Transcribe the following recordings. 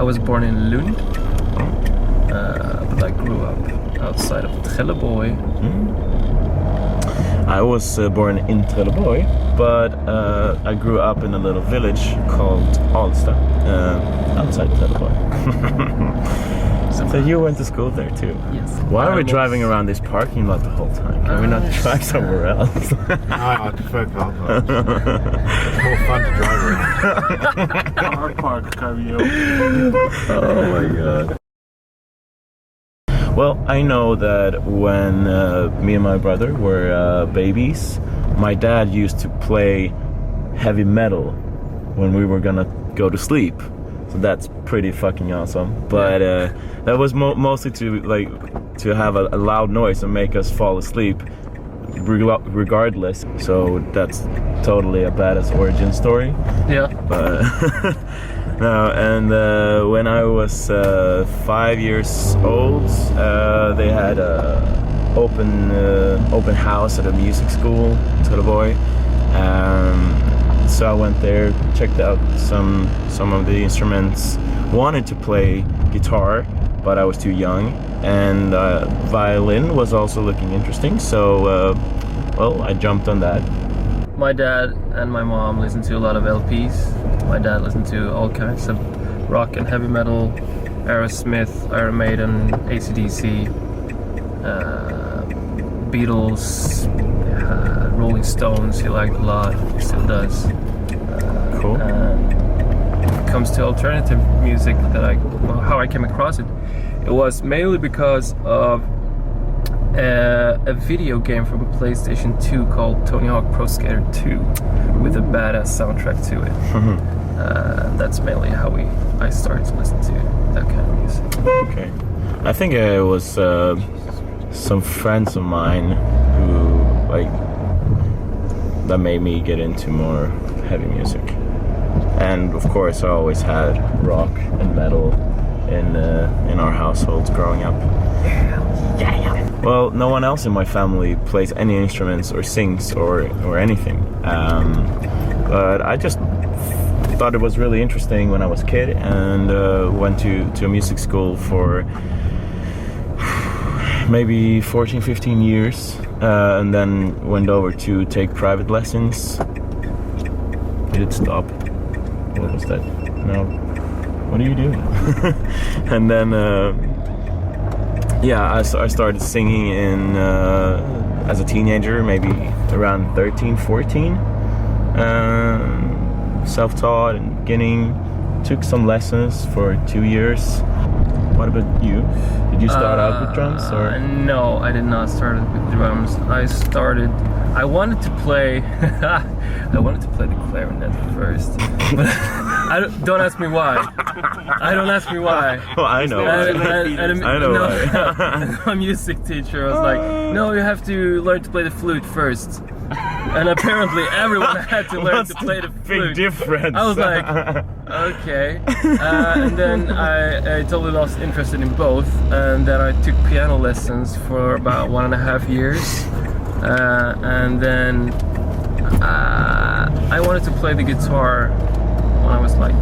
I was born in Lund, but I grew up outside of Trelleborg. I was born in Trelleborg, but I grew up in a little village called Alsta, outside Trelleborg. So you went to school there too? Yes. Why are we driving around this parking lot the whole time? Can we not drive somewhere else? No, I prefer car parks. It's more fun to drive around. Car park karaoke. Oh my god. Well, I know that when me and my brother were babies, my dad used to play heavy metal when we were gonna go to sleep. So that's pretty fucking awesome. But that was mostly to have a loud noise and make us fall asleep regardless. So that's totally a badass origin story. Yeah. But no, and when I was 5 years old, they had a open house at a music school in Trelleborg. So I went there, checked out some of the instruments, wanted to play guitar, but I was too young, and violin was also looking interesting, so well, I jumped on that. My dad and my mom listened to a lot of LPs. My dad listened to all kinds of rock and heavy metal, Aerosmith, Iron Maiden, AC/DC, Beatles, Rolling Stones. He liked a lot, still does. Cool. When it comes to alternative music, how I came across it, it was mainly because of a video game from PlayStation 2 called Tony Hawk Pro Skater 2 with a badass soundtrack to it. That's mainly how I started to listen to that kind of music. Okay. I think it was some friends of mine who that made me get into more heavy music. And of course I always had rock and metal in our households growing up. Well, no one else in my family plays any instruments or sings or anything. But I just thought it was really interesting when I was a kid, and went to a music school for maybe 14-15 years, and then went over to take private lessons. Did it stop? What was that? No. What are you doing? And then I started singing as a teenager, maybe around 13, 14. Self-taught and beginning. Took some lessons for 2 years. What about you? Did you start out with drums or? No, I did not start with drums. I wanted to play the clarinet first. But don't ask me why. Don't ask me why. Oh, I know. I know why. A music teacher was like, no, you have to learn to play the flute first. And apparently everyone had to learn to play the flute. Big difference. I was like, okay. And then I totally lost interest in both. And then I took piano lessons for about 1.5 years. And then I wanted to play the guitar when I was like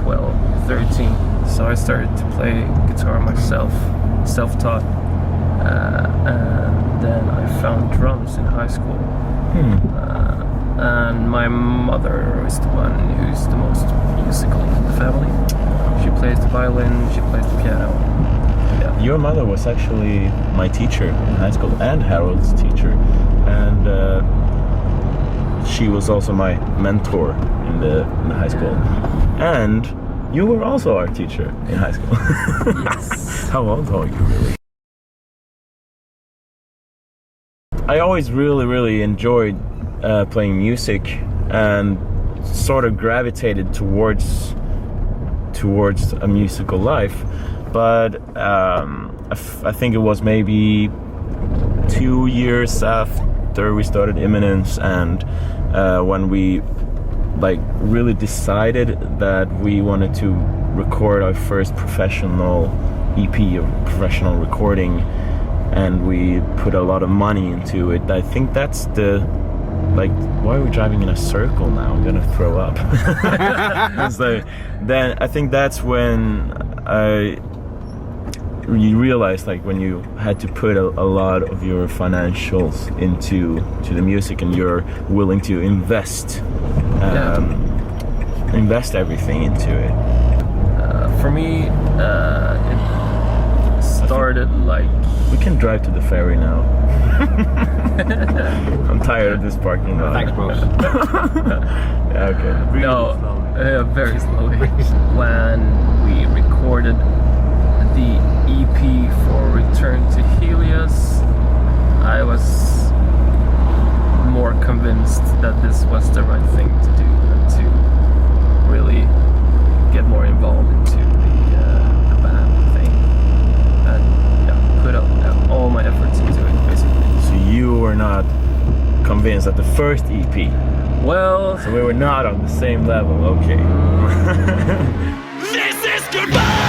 12, 13. So I started to play guitar myself, self-taught. And then I found drums in high school. And my mother is the one who's the most musical in the family. She plays the violin, she plays the piano. Yeah. Your mother was actually my teacher in high school, and Harold's teacher, and she was also my mentor in the high school. And you were also our teacher in high school. Yes. How old are you really? I always really enjoyed playing music, and sort of gravitated towards a musical life, but I think it was maybe 2 years after we started Imminence, and when we really decided that we wanted to record our first professional EP, or professional recording, and we put a lot of money into it. I think that's the like, why are we driving in a circle now? I'm gonna throw up. So then I think that's when you realize, like, when you had to put a lot of your financials into the music, and you're willing to invest everything into it. For me, it started like... We can drive to the ferry now. I'm tired of this parking lot. Thanks, boss. Yeah, okay. No, very slowly. When we recorded the EP for Return to Helios, I was more convinced that this was the right thing to do, and to really get more involved into the band thing, and put all my efforts into it, basically. So you were not convinced at the first EP. Well, So we were not on the same level. Okay. This is goodbye!